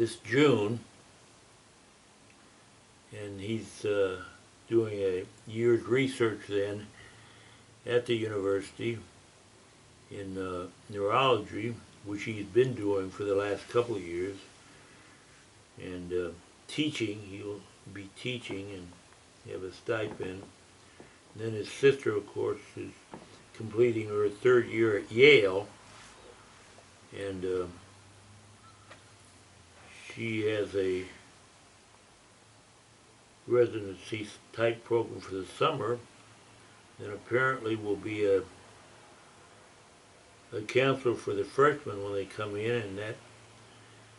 this June, and he's doing a year's research then at the university in neurology, which he's been doing for the last couple of years, and teaching. He'll be teaching and have a stipend. And then his sister, of course, is completing her third year at Yale, and she has a residency type program for the summer, and apparently will be a counselor for the freshmen when they come in, and that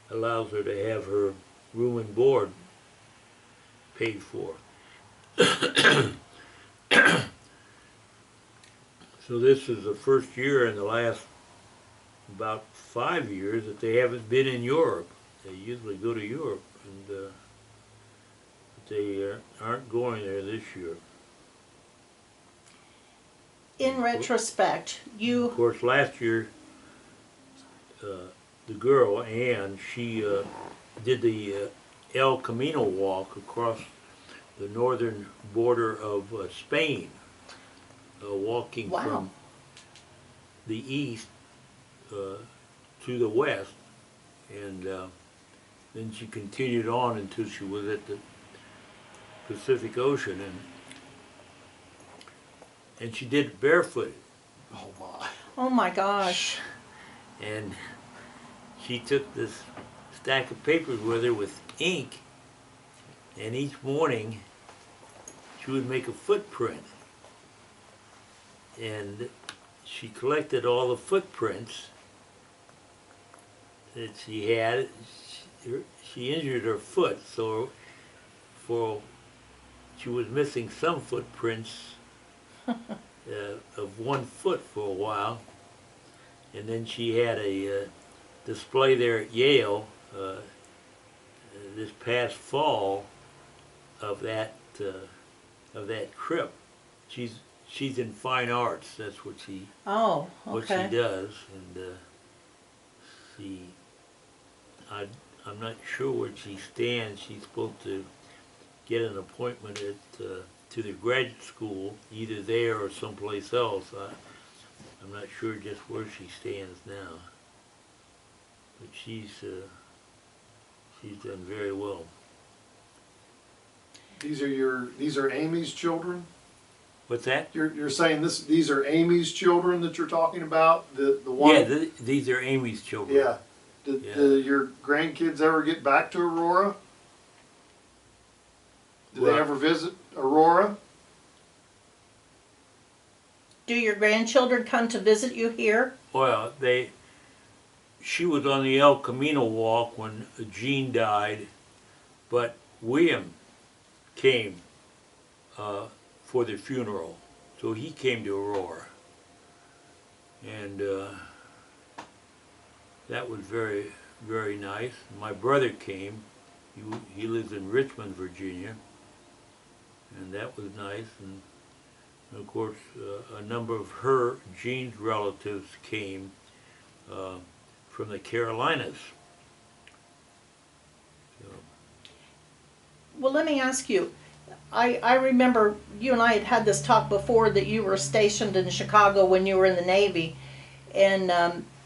allows her to have her room and board paid for. So this is the first year in the last about 5 years that they haven't been in Europe. They usually go to Europe, and they aren't going there this year. In retrospect, you... Of course, last year, the girl, Anne, she did the El Camino walk across the northern border of Spain, walking Wow. from the east to the west, and then she continued on until she was at the Pacific Ocean, and she did it barefooted. Oh my. Oh my gosh. And she took this stack of papers with her with ink, and each morning she would make a footprint. And she collected all the footprints that she had. She injured her foot, so she was missing some footprints of 1 foot for a while. And then she had a display there at Yale this past fall of that trip. She's in fine arts. That's what she Oh, what she okay. does, and I'm not sure where she stands. She's supposed to get an appointment at to the graduate school, either there or someplace else. I'm not sure just where she stands now, but she's done very well. These are Amy's children? What's that? You're saying these are Amy's children that you're talking about? The one? Yeah, these are Amy's children. Yeah. Did your grandkids ever get back to Aurora? Did they ever visit Aurora? Do your grandchildren come to visit you here? Well, she was on the El Camino walk when Jean died, but William came for the funeral, so he came to Aurora, and that was very, very nice. My brother came. He lives in Richmond, Virginia, and that was nice. And of course, a number of Jean's relatives came from the Carolinas. So. Well, let me ask you. I remember you and I had this talk before, that you were stationed in Chicago when you were in the Navy, and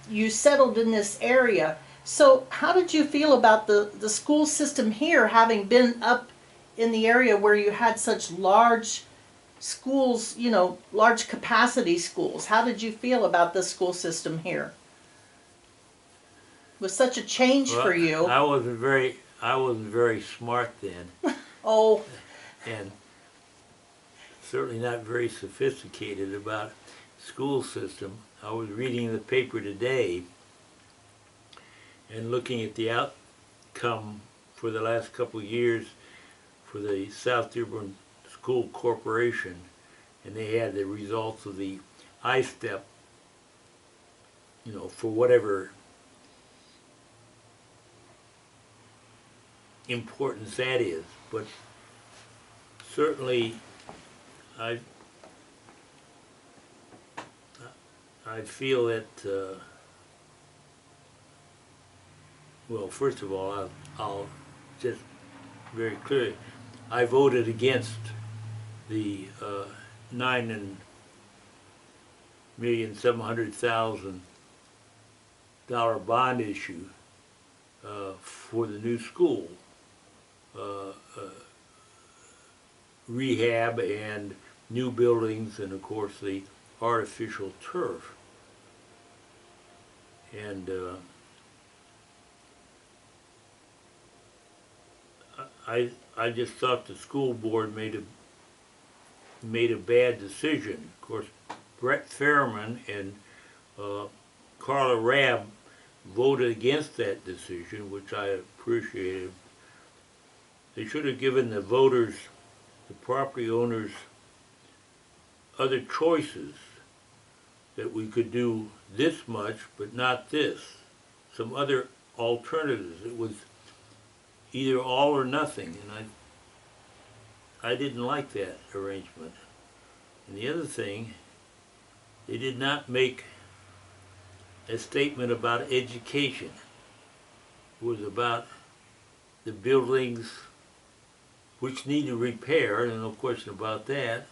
you settled in this area. So how did you feel about the school system here, having been up in the area where you had such large schools, you know, large capacity schools? How did you feel about the school system here? It was such a change for you. I wasn't very smart then. Oh. And certainly not very sophisticated about school system. I was reading the paper today and looking at the outcome for the last couple of years for the South Dearborn School Corporation, and they had the results of the I-STEP, you know, for whatever importance that is. But certainly I feel that Well, first of all, I'll just very clearly, I voted against the $9,700,000 bond issue for the new school, rehab and new buildings, and of course the artificial turf. And I just thought the school board made a bad decision. Of course, Brett Fairman and Carla Rabb voted against that decision, which I appreciated. They should have given the voters, the property owners, other choices, that we could do this much but not this, some other alternatives. It was either all or nothing, and I didn't like that arrangement. And the other thing, they did not make a statement about education. It was about the buildings which need repair, and no question about that,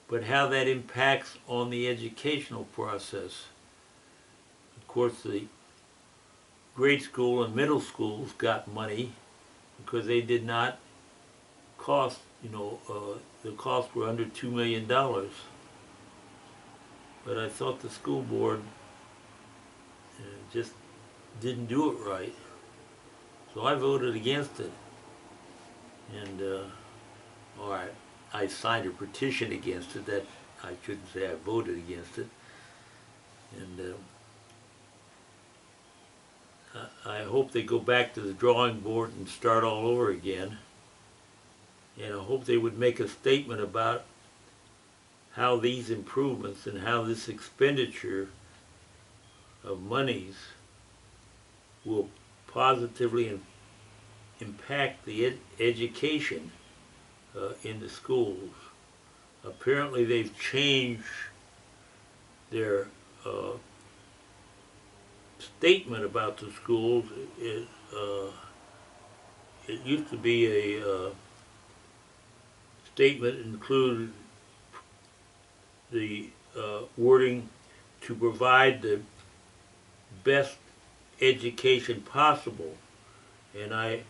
but how that impacts on the educational process. Of course, the grade school and middle schools got money because they did not cost, the costs were under $2 million. But I thought the school board just didn't do it right. So I voted against it. And, all right, I signed a petition against it. That I shouldn't say I voted against it. And I hope they go back to the drawing board and start all over again. And I hope they would make a statement about how these improvements and how this expenditure of monies will positively impact the education in the schools. Apparently they've changed their statement about the schools. It used to be a statement included the wording to provide the best education possible, and I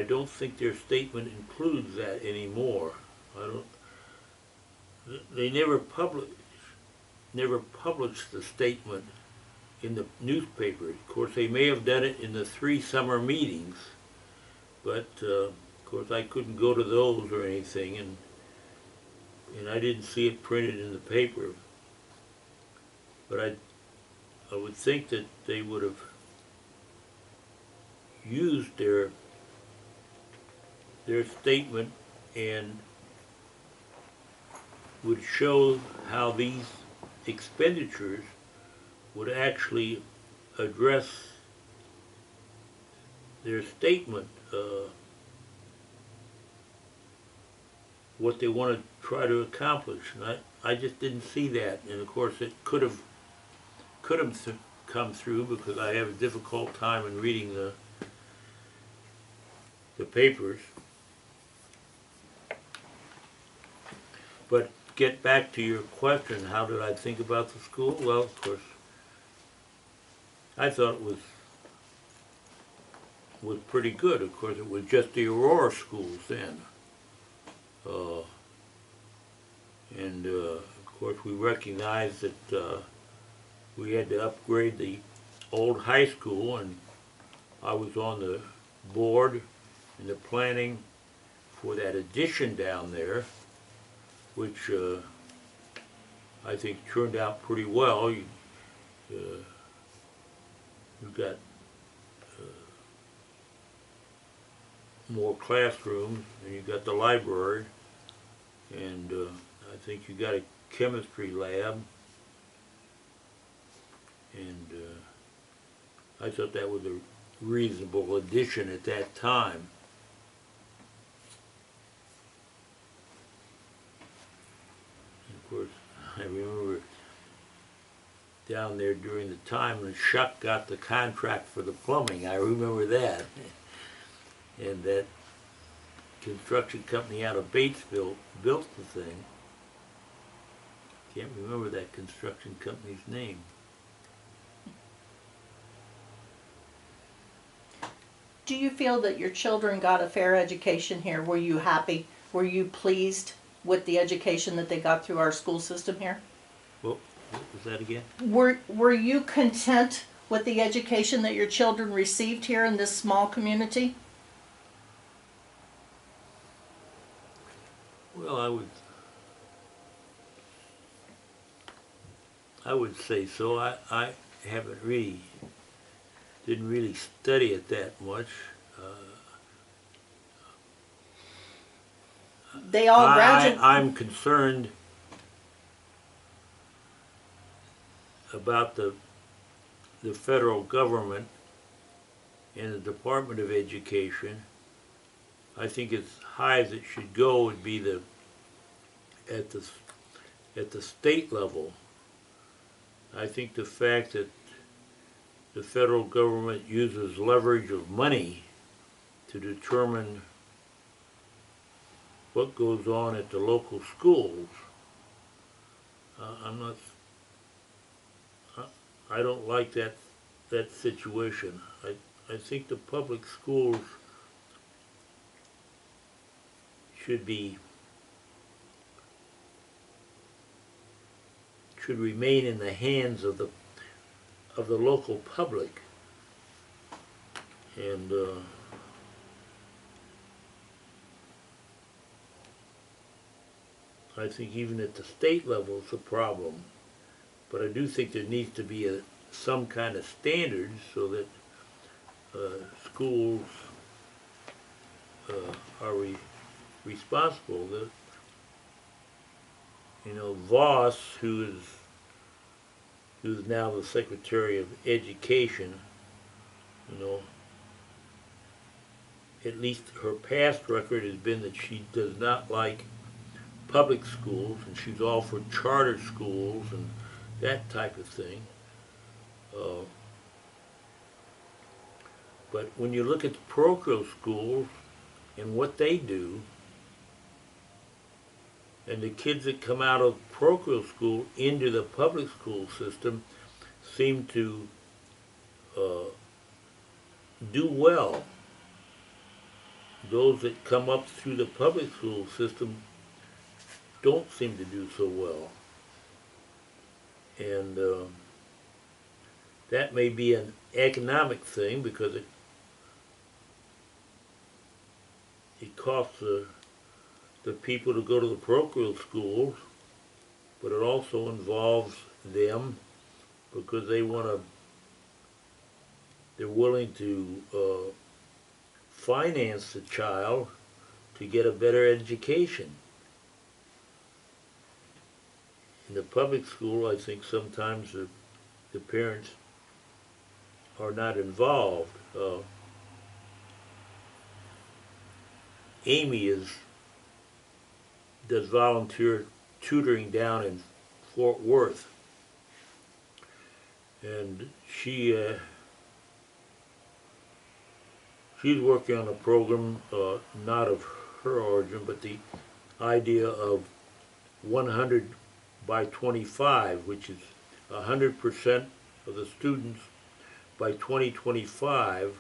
don't think their statement includes that anymore. They never published the statement in the newspaper. Of course, they may have done it in the 3 summer meetings, but of course I couldn't go to those or anything, and I didn't see it printed in the paper. But I would think that they would have used their statement and would show how these expenditures would actually address their statement, what they want to try to accomplish. And I just didn't see that. And of course it could have come through because I have a difficult time in reading the papers. But get back to your question, how did I think about the school? Well, of course, I thought it was pretty good. Of course, it was just the Aurora schools then. And of course, we recognized that we had to upgrade the old high school, and I was on the board and the planning for that addition down there, which I think turned out pretty well. You've got more classrooms, and you've got the library, and I think you got a chemistry lab, and I thought that was a reasonable addition at that time. And of course, I remember down there during the time when Shuck got the contract for the plumbing. I remember that. And that construction company out of Batesville built the thing. Can't remember that construction company's name. Do you feel that your children got a fair education here? Were you happy? Were you pleased with the education that they got through our school system here? Well, what was that again? Were you content with the education that your children received here in this small community? Well, I would say so. I haven't really, didn't really study it that much. They all graduated. I'm concerned about the federal government and the Department of Education. I think as high as it should go would be at the state level. I think the fact that the federal government uses leverage of money to determine what goes on at the local schools, I don't like that situation. I think the public schools should remain in the hands of the local public, and I think even at the state level it's a problem. But I do think there needs to be some kind of standards so that schools are responsible. Voss, who's now the Secretary of Education, at least her past record has been that she does not like public schools, and she's all for charter schools and that type of thing. But when you look at the parochial schools and what they do, and the kids that come out of parochial school into the public school system seem to do well. Those that come up through the public school system don't seem to do so well. And that may be an economic thing because it costs the people to go to the parochial schools, but it also involves them because they're willing to finance the child to get a better education. In the public school, I think sometimes the parents are not involved. Amy does volunteer tutoring down in Fort Worth, and she's working on a program not of her origin, but the idea of 100 by 25, which is 100% of the students by 2025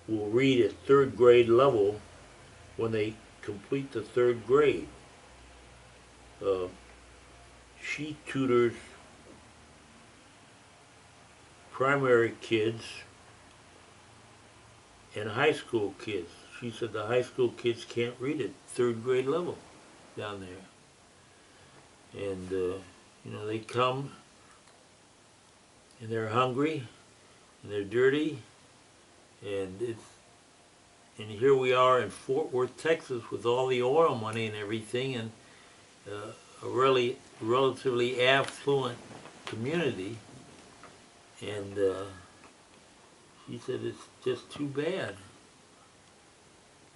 will read at third grade level when they complete the third grade. She tutors primary kids and high school kids. She said the high school kids can't read at third grade level down there. And, they come and they're hungry and they're dirty, and here we are in Fort Worth, Texas, with all the oil money and everything, and a really relatively affluent community, and she said it's just too bad.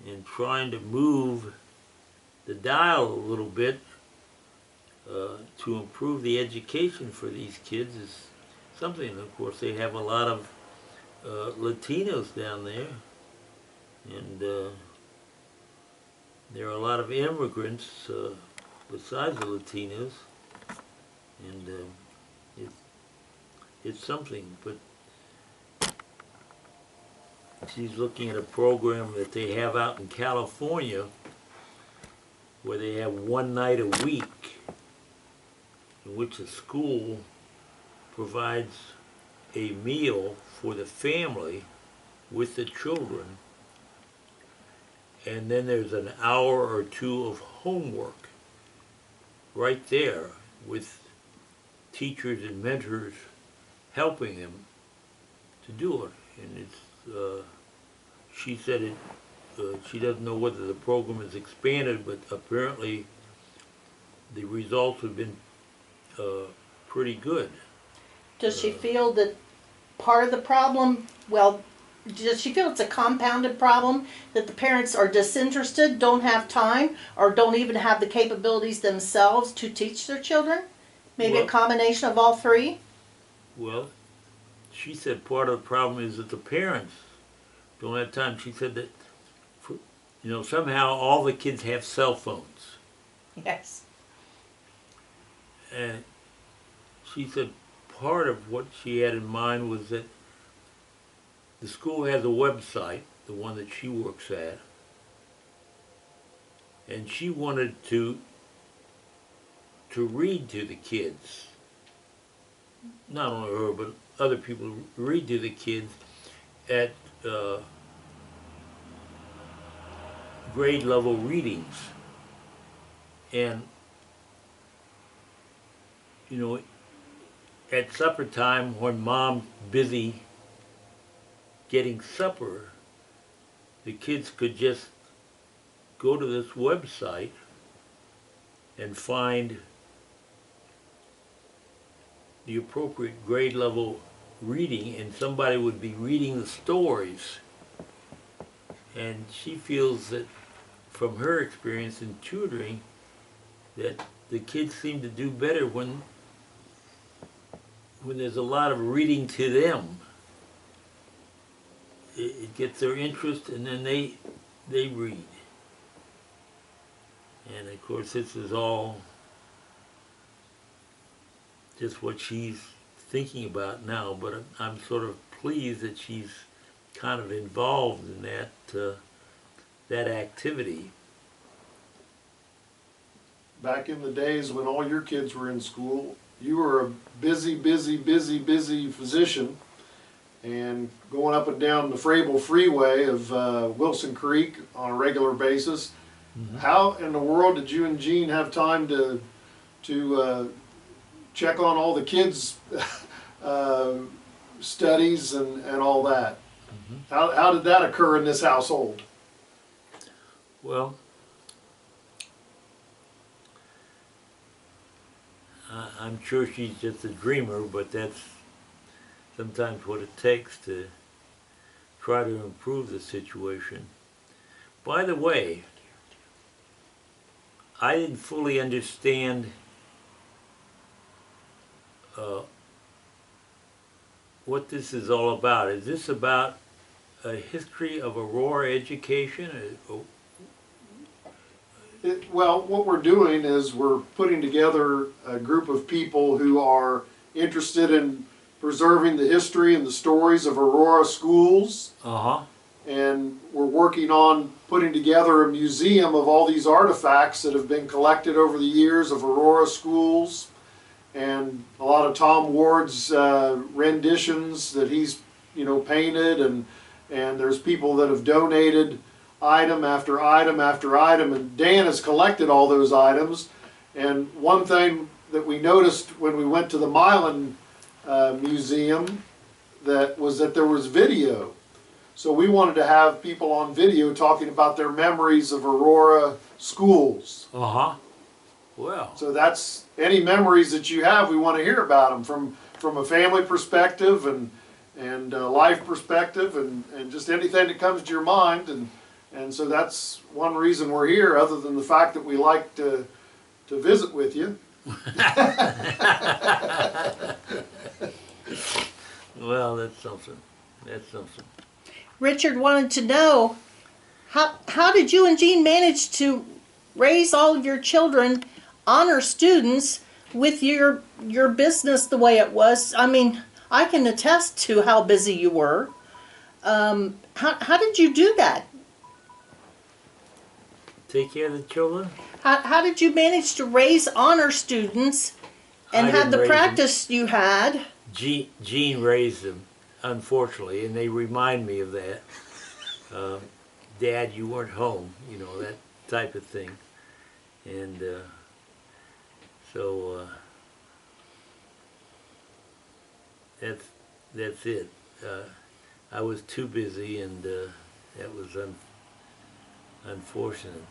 And trying to move the dial a little bit to improve the education for these kids is something. Of course, they have a lot of Latinos down there, and there are a lot of immigrants besides the Latinos, and it's something. But she's looking at a program that they have out in California where they have one night a week in which a school provides a meal for the family with the children, and then there's an hour or two of homework right there with teachers and mentors helping them to do it. And it's she said it she doesn't know whether the program is expanded, but apparently the results have been pretty good. Does she feel that part of the problem, well, does she feel it's a compounded problem, that the parents are disinterested, don't have time, or don't even have the capabilities themselves to teach their children? Maybe a Well- combination of all three? Well, she said part of the problem is that the parents don't have time. She said that, somehow all the kids have cell phones. Yes. And she said part of what she had in mind was that the school has a website, the one that she works at, and she wanted to read to the kids. Not only her, but other people read to the kids at grade level readings. And, at supper time when mom's busy getting supper, the kids could just go to this website and find the appropriate grade level reading, and somebody would be reading the stories. And she feels that from her experience in tutoring that the kids seem to do better when there's a lot of reading to them. It gets their interest, and then they read. And of course this is all just what she's thinking about now, but I'm sort of pleased that she's kind of involved in that activity. Back in the days when all your kids were in school, you were a busy physician, and going up and down the Frable Freeway of Wilson Creek on a regular basis. Mm-hmm. How in the world did you and Jean have time to check on all the kids' studies and all that? Mm-hmm. How did that occur in this household? Well, I'm sure she's just a dreamer, but that's sometimes what it takes to try to improve the situation. By the way, I didn't fully understand what this is all about. Is this about a history of Aurora education? Well, what we're doing is we're putting together a group of people who are interested in preserving the history and the stories of Aurora schools. Uh-huh. And we're working on putting together a museum of all these artifacts that have been collected over the years of Aurora schools, and a lot of Tom Ward's renditions that he's painted, and there's people that have donated item after item after item, and Dan has collected all those items. And one thing that we noticed when we went to the Milan Museum that there was video. So we wanted to have people on video talking about their memories of Aurora schools. Uh-huh. Well. So that's any memories that you have, we want to hear about them from a family perspective and life perspective, and just anything that comes to your mind. And so that's one reason we're here, other than the fact that we like to visit with you. Well, that's something. That's something. Richard wanted to know how did you and Jean manage to raise all of your children honor students with your business the way it was? I mean, I can attest to how busy you were. How did you do that? Take care of the children? How did you manage to raise honor students and I have didn't the raise them. practice you had? Gene raised them, unfortunately, and they remind me of that. Dad, you weren't home, you know, that type of thing. And so that's it. I was too busy, and that was unfortunate.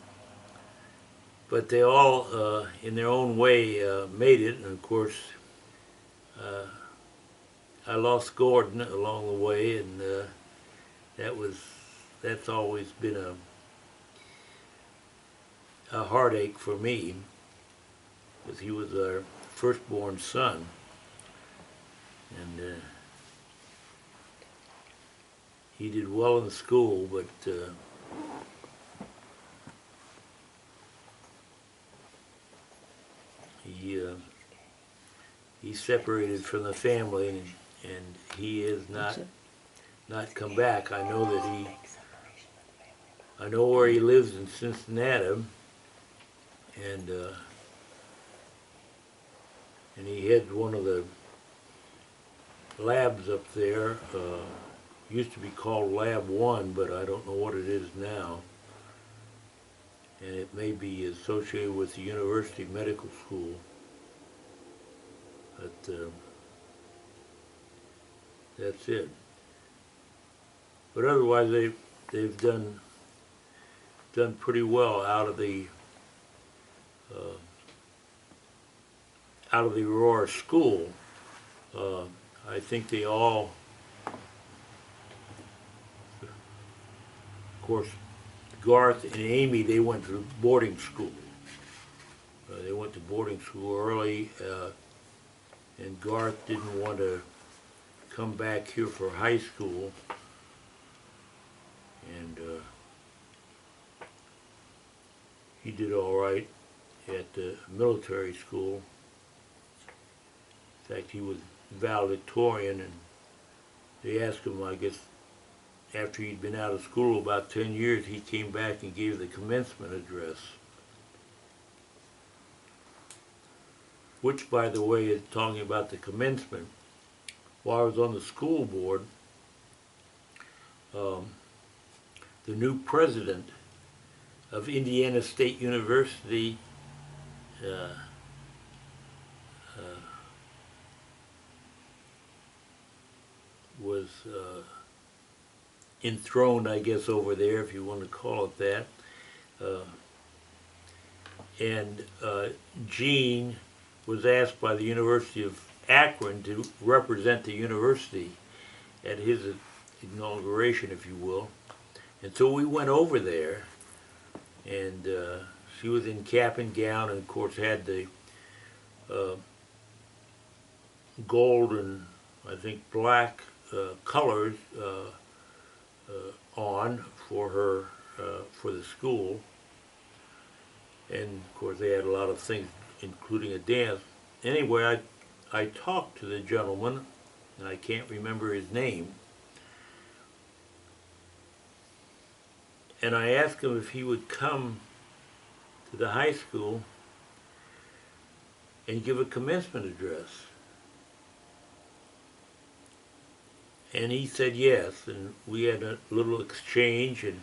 But they all, in their own way, made it. And of course, I lost Gordon along the way, and that's always been a heartache for me, because he was our firstborn son, and he did well in school, but he separated from the family, and he has not come back. I know that I know where he lives in Cincinnati, and he had one of the labs up there. Used to be called Lab 1, but I don't know what it is now. And it may be associated with the University Medical School. But that's it. But otherwise, they've done pretty well out of the Aurora school. I think they all, of course, Garth and Amy, they went to boarding school. They went to boarding school early, and Garth didn't want to come back here for high school. And he did all right at the military school. In fact, he was valedictorian, and they asked him, I guess, after he'd been out of school about 10 years, he came back and gave the commencement address. Which, by the way, is talking about the commencement. While I was on the school board, the new president of Indiana State University was enthroned, I guess, over there, if you want to call it that. And Gene was asked by the University of Akron to represent the university at his inauguration, if you will. And so we went over there, and she was in cap and gown, and of course had the gold and, I think, black colors on for her, for the school. And of course they had a lot of things, including a dance. Anyway, I talked to the gentleman, and I can't remember his name, and I asked him if he would come to the high school and give a commencement address. And he said yes, and we had a little exchange, and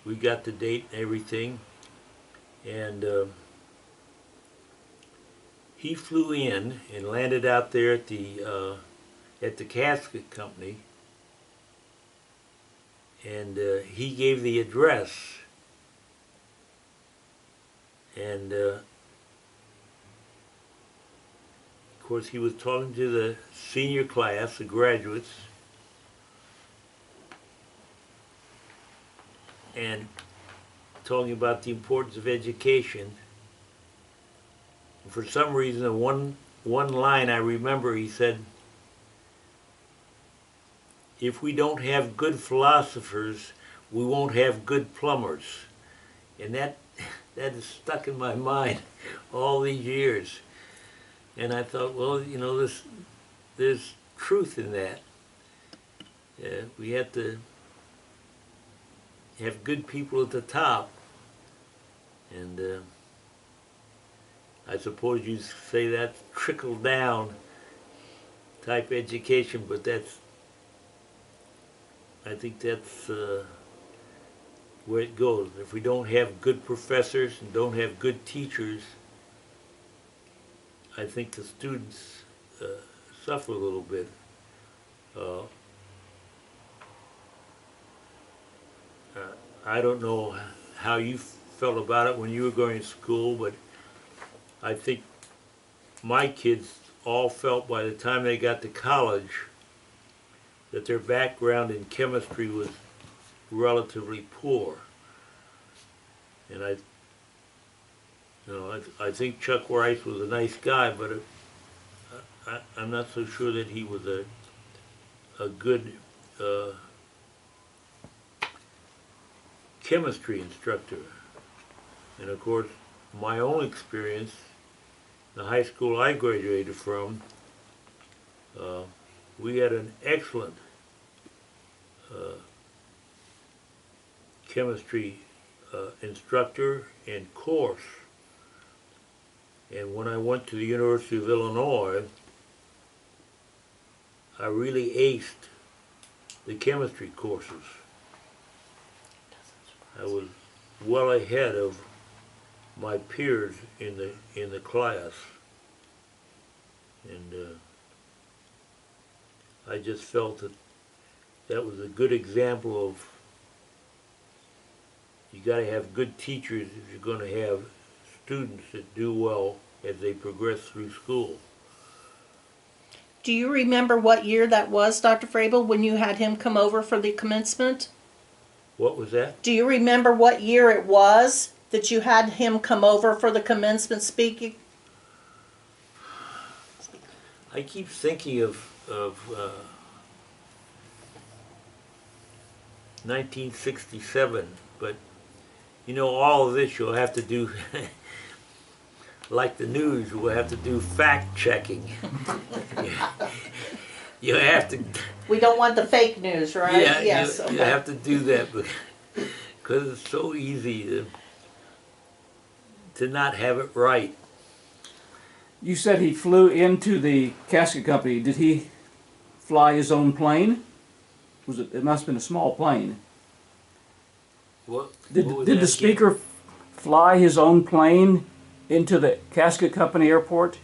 we got the date and everything. And he flew in and landed out there at the casket company, and he gave the address. And of course, he was talking to the senior class, the graduates, and talking about the importance of education. For some reason, the one line I remember, he said, "If we don't have good philosophers, we won't have good plumbers." And that is stuck in my mind all these years. And I thought, well, you know, there's truth in that. We have to have good people at the top. And I suppose you say that's trickle down type education, but I think that's where it goes. If we don't have good professors and don't have good teachers, I think the students suffer a little bit. I don't know how you felt about it when you were going to school, but I think my kids all felt by the time they got to college that their background in chemistry was relatively poor. And I think Chuck Rice was a nice guy, but I'm not so sure that he was a good chemistry instructor. And of course, my own experience, the high school I graduated from, we had an excellent chemistry instructor and course. And when I went to the University of Illinois, I really aced the chemistry courses. I was well ahead of my peers in the class, and I just felt that was a good example of you got to have good teachers if you're going to have students that do well as they progress through school. Do you remember what year that was, Dr. Frabel, when you had him come over for the commencement? What was that? Do you remember what year it was that you had him come over for the commencement speaking? I keep thinking of 1967, but you know, all of this you'll have to do, like the news, we'll have to do fact checking. You have to. We don't want the fake news, right? Yeah, yes. you have to do that because it's so easy to not have it right. You said he flew into the casket company. Did he fly his own plane? It must have been a small plane. What Did was the that speaker fly his own plane into the casket company airport?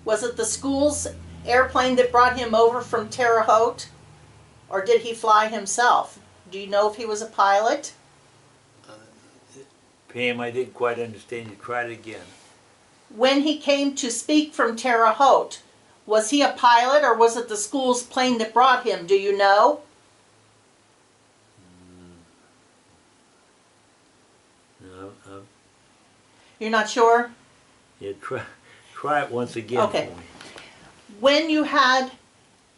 Was it the school's airplane that brought him over from Terre Haute? Or did he fly himself? Do you know if he was a pilot? Pam, I didn't quite understand. You try it again. When he came to speak from Terre Haute, was he a pilot or was it the school's plane that brought him? Do you know? No, You're not sure? yeah, try it once again Okay. for me. When you had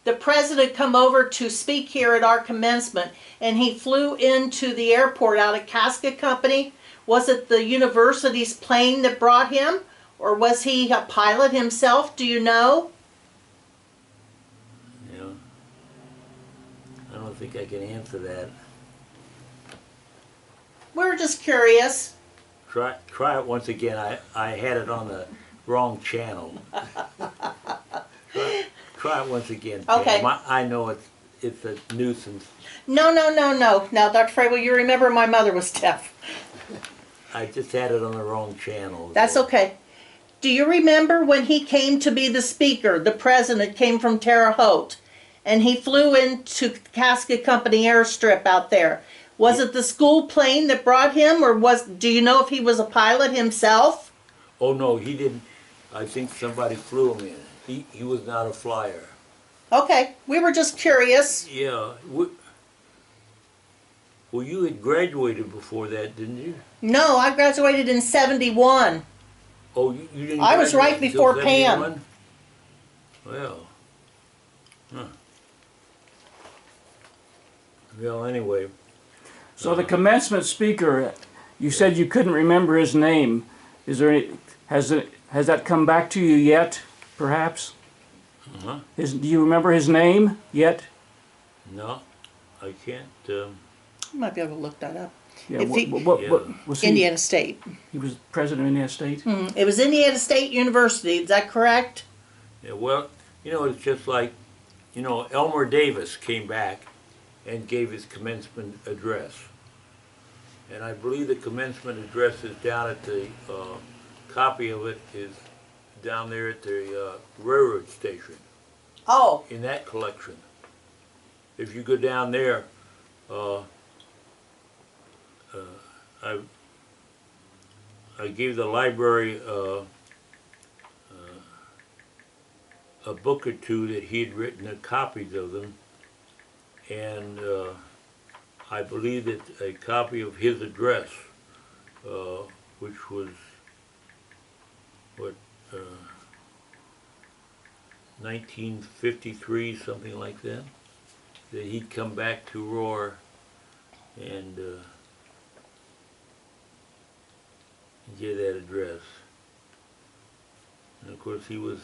the president come over to speak here at our commencement and he flew into the airport out of Casket Company, was it the university's plane that brought him or was he a pilot himself? Do you know? Yeah. I don't think I can answer that. We're just curious. Try it once again. I had it on the wrong channel. Try it once again, Pam. Okay. I know it's a nuisance. No. Now, Dr. Frabel, you remember my mother was deaf. I just had it on the wrong channel. That's okay. Do you remember when he came to be the speaker, the president came from Terre Haute, and he flew into Casket Company airstrip out there? Was it the school plane that brought him, or do you know if he was a pilot himself? Oh no, he didn't. I think somebody flew him in. He was not a flyer. Okay, we were just curious. Yeah. Well, you had graduated before that, didn't you? No, I graduated in 71. Oh, you didn't I was right graduate until before Pam. 71? Well, huh. Well, anyway, So the commencement speaker, you said you couldn't remember his name. Is there any, has that come back to you yet, perhaps? uh-huh. Do you remember his name yet? No, I can't. You might be able to look that up. Yeah, If he- what was he? Indiana State. He was president of Indiana State? It was Indiana State University, is that correct? Yeah, well, it's just like, Elmer Davis came back and gave his commencement address. And I believe the commencement address is down at the, copy of it is down there at the railroad station, Oh, in that collection. If you go down there, I gave the library a book or two that he had written copies of them, and I believe that a copy of his address, which was what 1953, something like that, that he'd come back to Roar and give that address. And of course he was,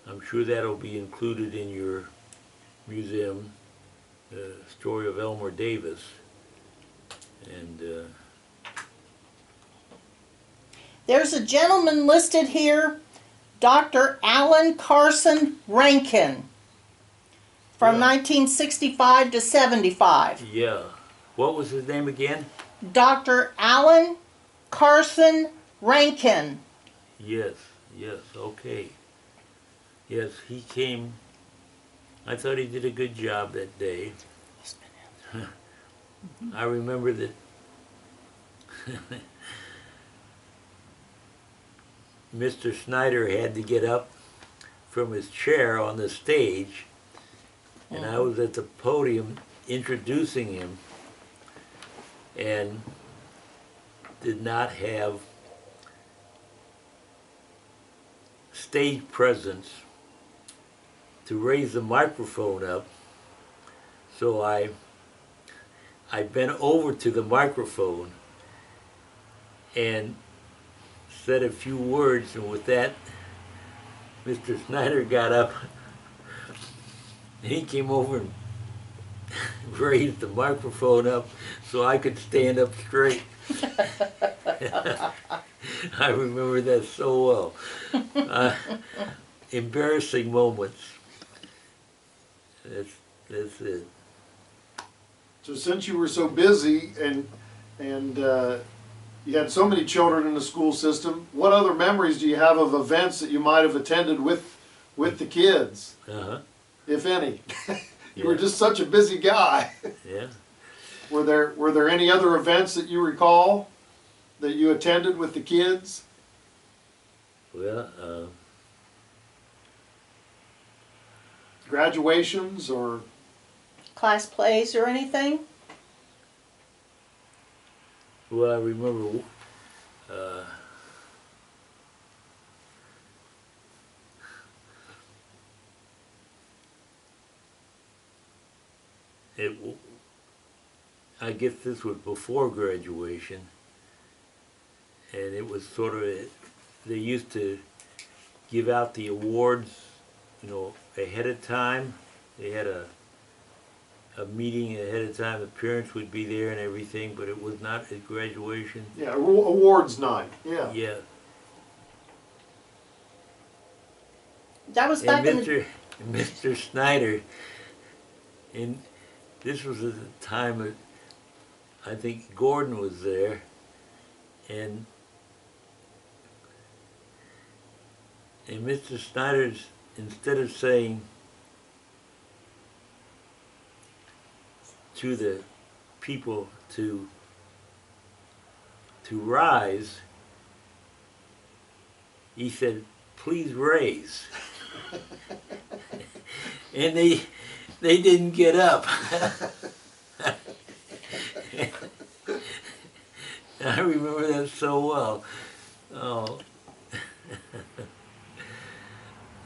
I'm sure that'll be included in your museum, the story of Elmer Davis. And there's a gentleman listed here, Dr. Alan Carson Rankin, from Yeah. 1965 to 75. yeah, what was his name again? Dr. Alan Carson Rankin. Yes, okay. Yes, he came. I thought he did a good job that day. I remember that Mr. Snyder had to get up from his chair on the stage, and I was at the podium introducing him and did not have stage presence to raise the microphone up, so I bent over to the microphone and said a few words, and with that Mr. Snyder got up and he came over and raised the microphone up so I could stand up straight. I remember that so well. Embarrassing moments. That's it. So since you were so busy and you had so many children in the school system, what other memories do you have of events that you might have attended with the kids, if any? You were just such a busy guy. Yeah. Were there any other events that you recall that you attended with the kids? Well, Graduations or? Class plays or anything? well, I remember I guess this was before graduation, and it was sort of they used to give out the awards, ahead of time. They had a meeting ahead of time. The parents would be there and everything, but it was not at graduation. Yeah, awards night. Yeah. Yeah. That was back in the... Mr. Snyder, and this was at the time that I think Gordon was there, and Mr. Snyder's, instead of saying to the people to rise, he said, "Please raise." And they didn't get up. I remember that so well. Oh.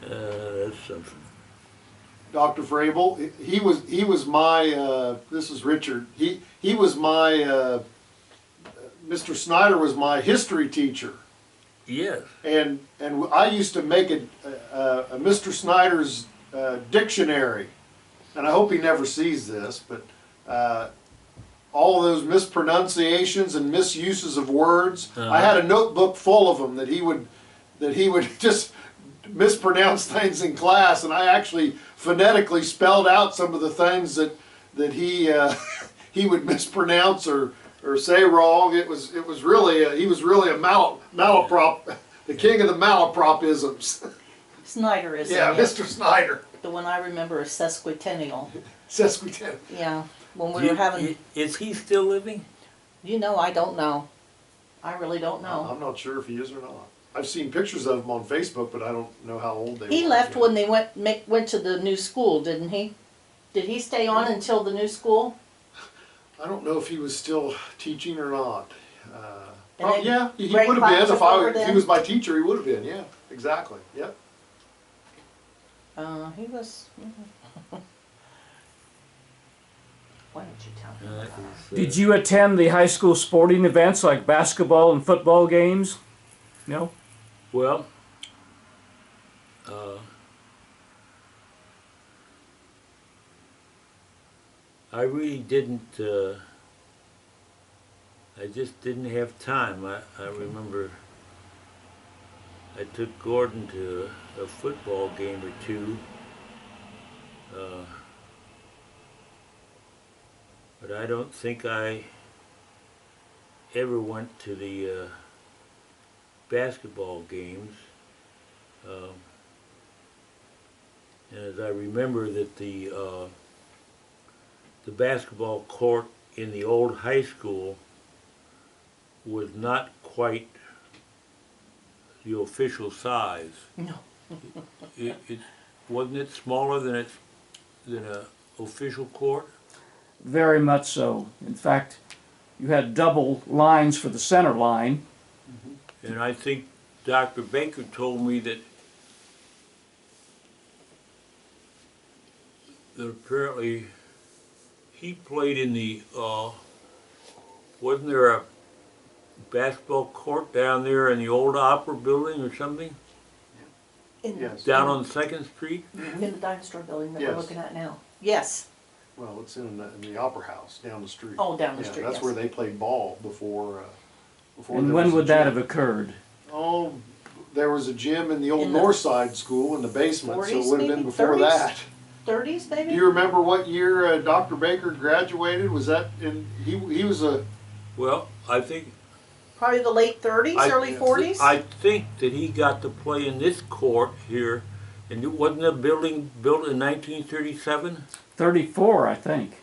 That's something. Dr. Frabel, he was my, this is Richard, he was my, Mr. Snyder was my history teacher. Yes. And I used to make a Mr. Snyder's dictionary, and I hope he never sees this, but all those mispronunciations and misuses of words, I had a notebook full of them that he would just mispronounce things in class, and I actually phonetically spelled out some of the things that he he would mispronounce or say wrong. It was really he was really a malaprop, the king of the malapropisms. Snyder is Yeah, Mr. Snyder. the one I remember is sesquicentennial. Sesquicentennial. Yeah, when we were having. Is he still living? You know, I don't know. I really don't know. I'm not sure if he is or not. I've seen pictures of him on Facebook, but I don't know how old they were. He left when they went to the new school, didn't he? Did he stay on until the new school? I don't know if he was still teaching or not. And then Yeah, he Greg would have been took over if he then? was my teacher. He would have been. Yeah, exactly. Yep. He was. Why don't you tell me? Did you attend the high school sporting events like basketball and football games? No? Well, I really didn't, I just didn't have time. I remember I took Gordon to a football game or two, but I don't think I ever went to the basketball games. And as I remember that the basketball court in the old high school was not quite the official size. No. It wasn't it smaller than a official court? Very much so. In fact, you had double lines for the center line. And I think Dr. Baker told me that apparently he played in the, wasn't there a basketball court down there in the old opera building or something? Yes. Down on 2nd Street? In the dinosaur building that Yes. we're looking at now. Yes. Well, it's in the Opera House down the street. Oh, down the Yeah, street, that's yes. where they played ball before. Before And there when was a would that gym. have occurred? Oh, there was a gym in the old In the North Side School in the basement, so it 40s would have been maybe? before 30s? that. 30s, maybe? Do you remember what year Dr. Baker graduated? Was that in? He was a. Well, I think Probably the late 30s, early 40s? I think that he got to play in this court here, and it wasn't a building built in 1937? 34, I think.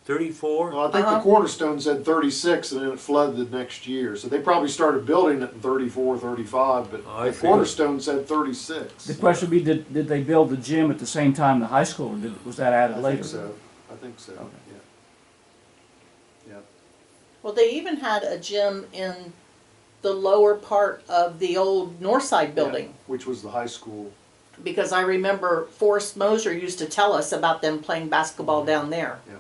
34? Well, I think the cornerstone said 36, and then it flooded the next year. So they probably started building it in 34, 35, but I the see. cornerstone said 36. The question would be, did they build the gym at the same time the high school, or was that added I later? think so. I think so. Okay. Yeah. Yeah. Well, they even had a gym in the lower part of the old Northside building. Yeah, which was the high school. Because I remember Forrest Moser used to tell us about them playing basketball down there. Yeah.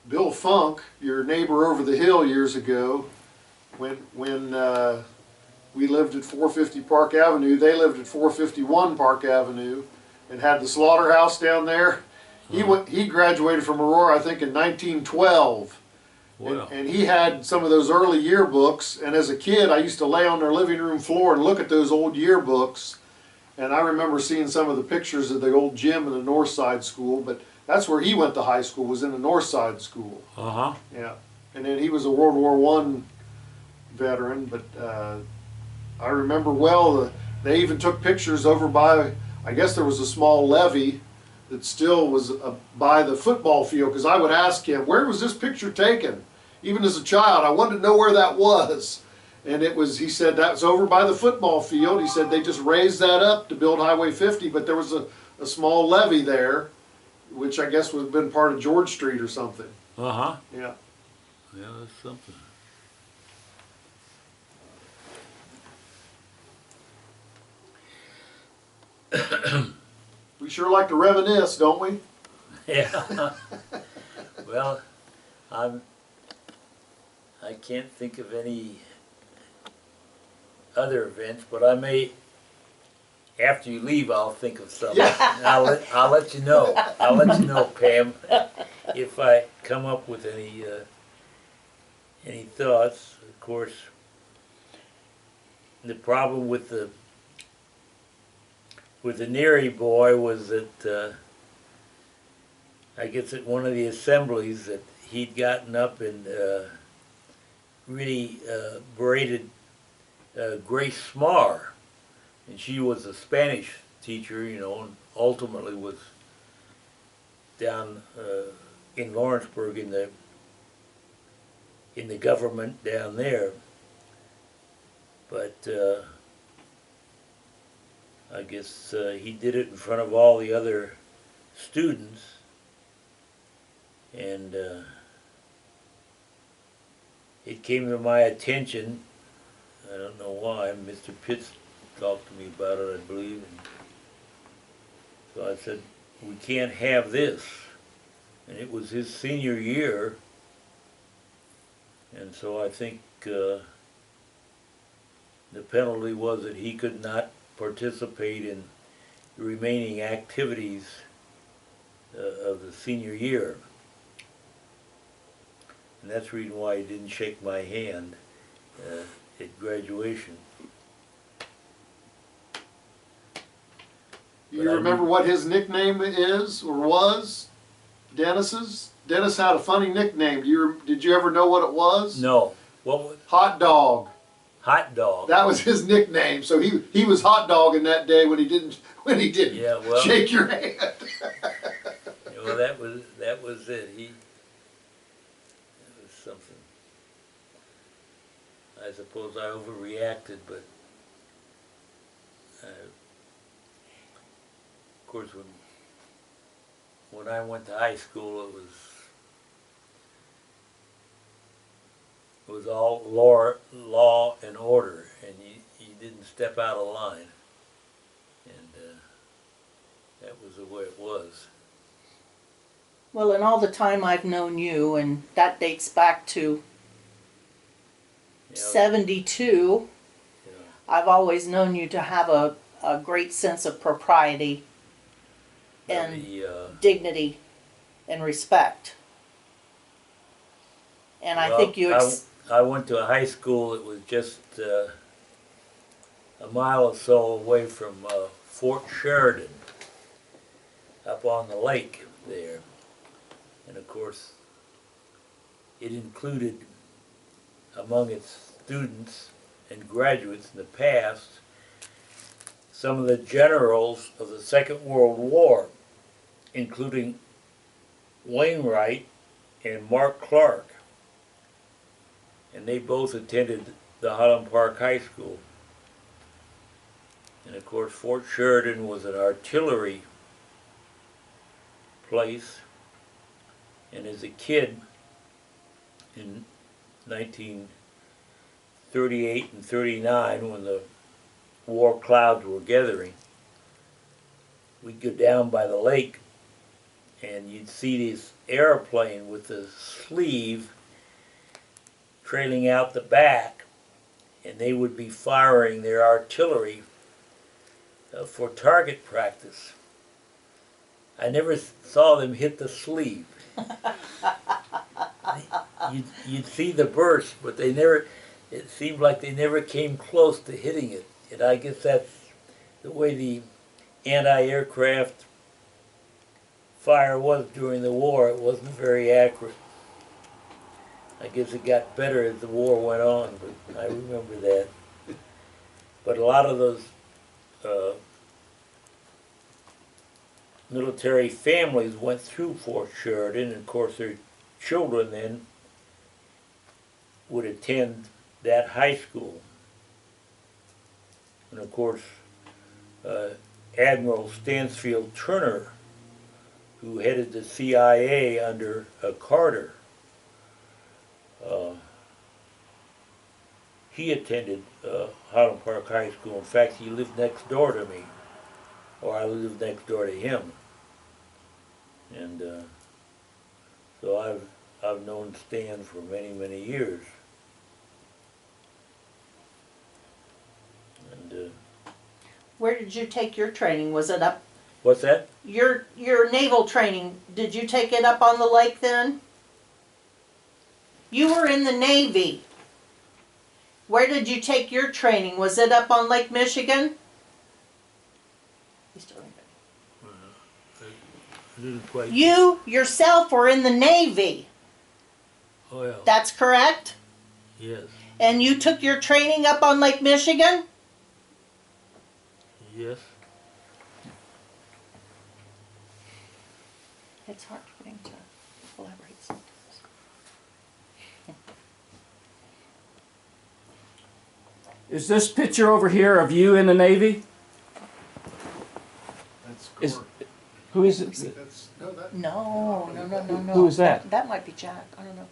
Bill Funk, your neighbor over the hill years ago, when we lived at 450 Park Avenue, they lived at 451 Park Avenue, and had the slaughterhouse down there. He graduated from Aurora, I think, in 1912. Wow. And he had some of those early yearbooks, and as a kid I used to lay on their living room floor and look at those old yearbooks, and I remember seeing some of the pictures of the old gym in the North Side School, but that's where he went to high school, was in the North Side School. Uh-huh. Yeah, and then he was a World War I veteran, but I remember well, they even took pictures over by, I guess there was a small levee that still was by the football field, because I would ask him, where was this picture taken? Even as a child, I wanted to know where that was. And it was, he said, that's over by the football field. He said they just raised that up to build Highway 50, but there was a small levee there, which I guess would have been part of George Street or something. Uh-huh. Yeah. Yeah, that's something. We sure like to reminisce, don't we? Yeah. Well, I can't think of any other events, but I may, after you leave, I'll think of something. Yeah. And I'll let you know. I'll let you know, Pam, if I come up with any thoughts. Of course, the problem with the Neary boy was that I guess at one of the assemblies that he'd gotten up and really berated Grace Smarr, and she was a Spanish teacher, you know, and ultimately was down in Lawrenceburg in the government down there. But I guess he did it in front of all the other students, and it came to my attention. I don't know why. Mr. Pitts talked to me about it, I believe. And so I said, we can't have this. And it was his senior year. And so I think the penalty was that he could not participate in the remaining activities of the senior year. And that's the reason why he didn't shake my hand at graduation. You remember what his nickname is or was? Dennis's? Dennis had a funny nickname. Did you ever know what it was? No. What was Hot Dog. Hot Dog? That was his nickname. So he was hot dogging that day when he didn't Yeah, well, shake your hand. well, that was it. It was something. I suppose I overreacted, but of course, when I went to high school, it was all law and order, and you didn't step out of line, and that was the way it was. Well, in all the time I've known you, and that dates back to You know, 72, you know, I've always known you to have a great sense of propriety and dignity and respect. And I well, think you... I went to a high school that was just a mile or so away from Fort Sheridan, up on the lake there. And of course, it included among its students and graduates in the past some of the generals of the Second World War, including Wainwright and Mark Clark. And they both attended the Highland Park High School. And of course, Fort Sheridan was an artillery place. And as a kid, in 1938 and 39, when the war clouds were gathering, we'd go down by the lake and you'd see this airplane with the sleeve trailing out the back, and they would be firing their artillery for target practice. I never saw them hit the sleeve. You'd see the burst, but they never, it seemed like they never came close to hitting it. And I guess that's the way the anti-aircraft fire was during the war. It wasn't very accurate. I guess it got better as the war went on, but I remember that. But a lot of those military families went through Fort Sheridan, and of course their children then would attend that high school. And of course, Admiral Stansfield Turner, who headed the CIA under Carter, he attended Highland Park High School. In fact, he lived next door to me, or I lived next door to him. And so I've known Stan for many, many years. And Where did you take your training? Was it up what's that? your naval training? Did you take it up on the lake then? You were in the Navy. Where did you take your training? Was it up on Lake Michigan? He's still in there. I didn't quite. You yourself were in the Navy. Oh yeah. That's correct? Yes. And you took your training up on Lake Michigan? Yes. It's hard for me to elaborate sometimes. Is this picture over here of you in the Navy? That's Is- correct. Who is it? That's, no, that, No. Who is that? That might be Jack. I don't know.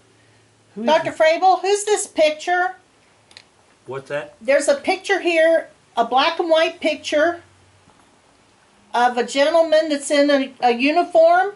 Who is Dr. it? Frabel, who's this picture? What's that? There's a picture here, a black and white picture of a gentleman that's in a uniform.